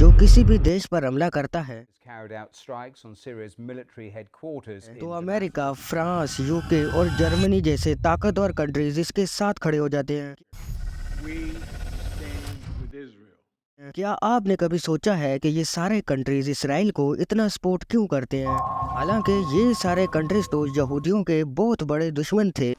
جو کسی بھی دیش پر حملہ کرتا ہے تو امریکہ، فرانس، یوکے اور جرمنی جیسے طاقتور کنٹریز اس کے ساتھ کھڑے ہو جاتے ہیں۔ کیا آپ نے کبھی سوچا ہے کہ یہ سارے کنٹریز اسرائیل کو اتنا سپورٹ کیوں کرتے ہیں؟ حالانکہ یہ سارے کنٹریز تو یہودیوں کے بہت بڑے دشمن تھے۔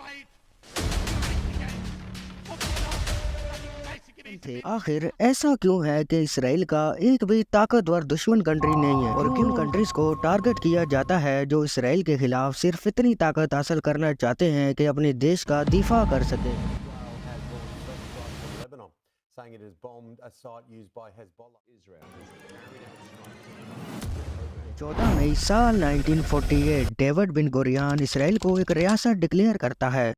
آخر ایسا کیوں ہے کہ اسرائیل کا ایک بھی طاقتور دشمن کنٹری نہیں ہے، اور کن کنٹریز کو ٹارگٹ کیا جاتا ہے جو اسرائیل کے خلاف صرف اتنی طاقت حاصل کرنا چاہتے ہیں کہ اپنے دیش کا دفاع کر سکیں؟ 14 مئی سال 1948 ڈیوڈ بن گوریان اسرائیل کو ایک ریاست ڈکلیئر کرتا ہے۔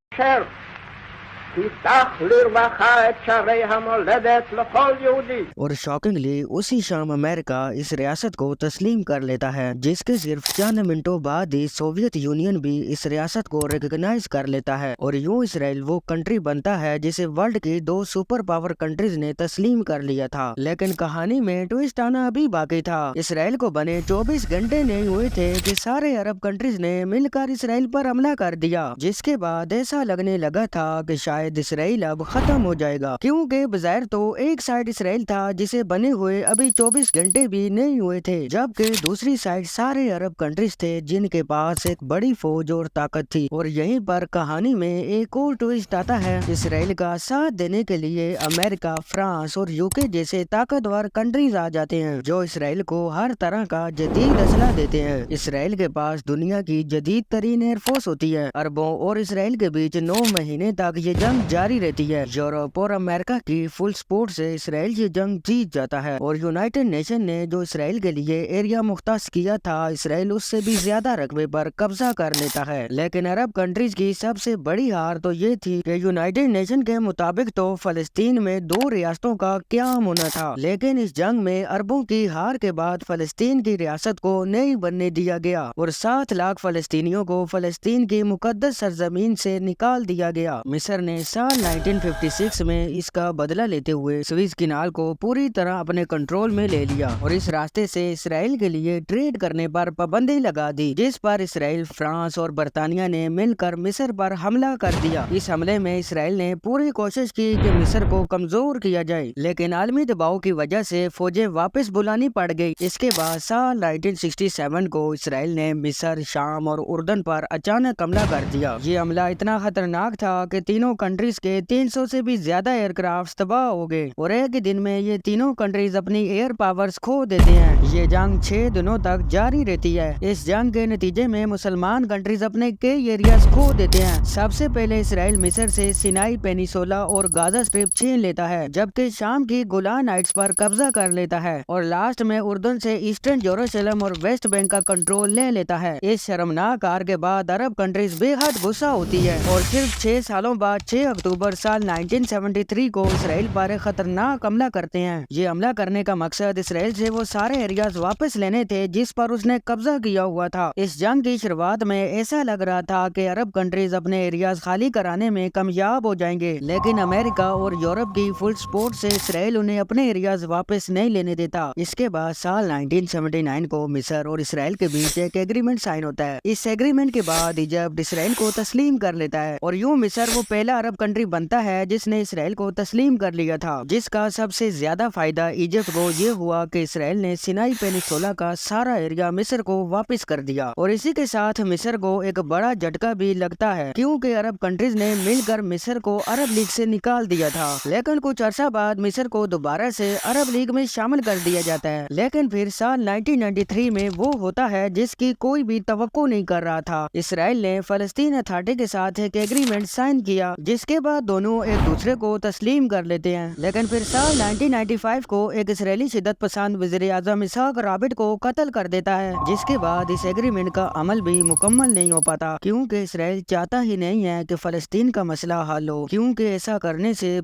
اور شاکنگلی اسی شام امریکہ اس ریاست کو تسلیم کر لیتا ہے، جس کے صرف چند منٹوں بعد ہی سوویت یونین بھی اس ریاست کو ریکگنائز کر لیتا ہے، اور یوں اسرائیل وہ کنٹری بنتا ہے جسے ورلڈ کی 2 سپر پاور کنٹریز نے تسلیم کر لیا تھا۔ لیکن کہانی میں ٹوسٹ آنا ابھی باقی تھا۔ اسرائیل کو بنے 24 گھنٹے نہیں ہوئے تھے کہ سارے عرب کنٹریز نے مل کر اسرائیل پر حملہ کر دیا، جس کے بعد ایسا لگنے لگا تھا کہ شاید اسرائیل اب ختم ہو جائے گا، کیونکہ بظاہر تو ایک سائڈ اسرائیل تھا جسے بنے ہوئے ابھی 24 گھنٹے بھی نہیں ہوئے تھے، جبکہ دوسری سائڈ سارے عرب کنٹریز تھے جن کے پاس ایک بڑی فوج اور طاقت تھی۔ اور یہیں پر کہانی میں ایک اور ٹوسٹ آتا ہے۔ اسرائیل کا ساتھ دینے کے لیے امریکہ، فرانس اور یوکے جیسے طاقتور کنٹریز آ جاتے ہیں، جو اسرائیل کو ہر طرح کا جدید اسلحہ دیتے ہیں۔ اسرائیل کے پاس دنیا کی جدید ترین ایئر فورس ہوتی ہے۔ عربوں اور اسرائیل کے بیچ 9 مہینے تک یہ جنگ جاری رہتی ہے۔ یورپ اور امریکہ کی فل سپورٹ سے اسرائیل یہ جنگ جیت جاتا ہے، اور یونائٹڈ نیشن نے جو اسرائیل کے لیے ایریا مختص کیا تھا، اسرائیل اس سے بھی زیادہ رقبے پر قبضہ کر لیتا ہے۔ لیکن عرب کنٹریز کی سب سے بڑی ہار تو یہ تھی کہ یونائٹڈ نیشن کے مطابق تو فلسطین میں 2 ریاستوں کا قیام ہونا تھا، لیکن اس جنگ میں عربوں کی ہار کے بعد فلسطین کی ریاست کو نہیں بننے دیا گیا، اور 7 لاکھ فلسطینیوں کو فلسطین کی مقدس سرزمین سے نکال دیا گیا۔ مصر نے سال 1956 میں اس کا بدلہ لیتے ہوئے سویز کینال کو پوری طرح اپنے کنٹرول میں لے لیا، اور اس راستے سے اسرائیل کے لیے ٹریڈ کرنے پر پابندی لگا دی، جس پر اسرائیل، فرانس اور برطانیہ نے مل کر مصر پر حملہ کر دیا۔ اس حملے میں اسرائیل نے پوری کوشش کی کہ مصر کو کمزور کیا جائے، لیکن عالمی دباؤ کی وجہ سے فوجیں واپس بلانی پڑ گئی۔ اس کے بعد سال 1967 کو اسرائیل نے مصر، شام اور اردن پر اچانک حملہ کر دیا۔ یہ حملہ اتنا خطرناک تھا کہ تینوں کنٹریز کے 300 سے بھی زیادہ ایئر کرافٹ تباہ ہو گئے، اور ایک ہی دن میں یہ تینوں کنٹریز اپنی ایئر پاورز کھو دیتے ہیں۔ یہ جنگ 6 دنوں تک جاری رہتی ہے۔ اس جنگ کے نتیجے میں مسلمان کنٹریز اپنے کئی ایریاز کھو دیتے ہیں۔ سب سے پہلے اسرائیل مصر سے سینائی پینیسولا اور غازہ اسٹرپ چھین لیتا ہے، جبکہ شام کی گولان ہائٹس پر قبضہ کر لیتا ہے، اور لاسٹ میں اردن سے ایسٹرن یروشلم اور ویسٹ بینک کا کنٹرول لے لیتا ہے۔ اس شرمناک ہار کے بعد عرب کنٹریز بے حد غصہ ہوتی ہے، اور صرف 6 سالوں بعد 6 اکتوبر سال 1973 کو اسرائیل پر ایک خطرناک حملہ کرتے ہیں۔ یہ حملہ کرنے کا مقصد اسرائیل سے وہ سارے ایریاز واپس لینے تھے جس پر اس نے قبضہ کیا ہوا تھا۔ اس جنگ کی شروعات میں ایسا لگ رہا تھا کہ عرب کنٹریز اپنے ایریاز خالی کرانے میں کامیاب ہو جائیں گے، لیکن امریکہ اور یورپ کی فل سپورٹ سے اسرائیل انہیں اپنے ایریاز واپس نہیں لینے دیتا۔ اس کے بعد سال 1979 کو مصر اور اسرائیل کے بیچ ایک ایگریمنٹ سائن ہوتا ہے۔ اس ایگریمنٹ کے بعد ایجپٹ اسرائیل کو تسلیم کر لیتا ہے، اور یوں مصر وہ پہلا عرب کنٹری بنتا ہے جس نے اسرائیل کو تسلیم کر لیا تھا، جس کا سب سے زیادہ فائدہ ایجپٹ کو یہ ہوا کہ اسرائیل نے سینائی پینیسولا کا سارا ایریا مصر کو واپس کر دیا، اور اسی کے ساتھ مصر کو ایک بڑا جھٹکا بھی لگتا ہے، کیونکہ عرب کنٹریز نے مل کر مصر کو عرب لیگ سے نکال دیا تھا۔ لیکن کچھ عرصہ بعد مصر کو دوبارہ سے عرب لیگ میں شامل کر دیا جاتا ہے، لیکن پھر سال 1993 میں وہ ہوتا ہے جس کی کوئی بھی توقع نہیں کر رہا تھا۔ اسرائیل نے فلسطین اتھارٹی کے ساتھ ایک ایگریمنٹ سائن کیا، جس کے بعد دونوں ایک دوسرے کو تسلیم کر لیتے ہیں، لیکن پھر سال 1995 کو ایک اسرائیلی شدت پسند وزیر اعظم اسحاق رابٹ کو قتل کر دیتا ہے، جس کے بعد اس ایگریمنٹ کا عمل بھی مکمل نہیں ہو پاتا، کیونکہ اسرائیل چاہتا ہی نہیں ہے کہ فلسطین کا مسئلہ حل ہو، کیونکہ ایسا کرنے سے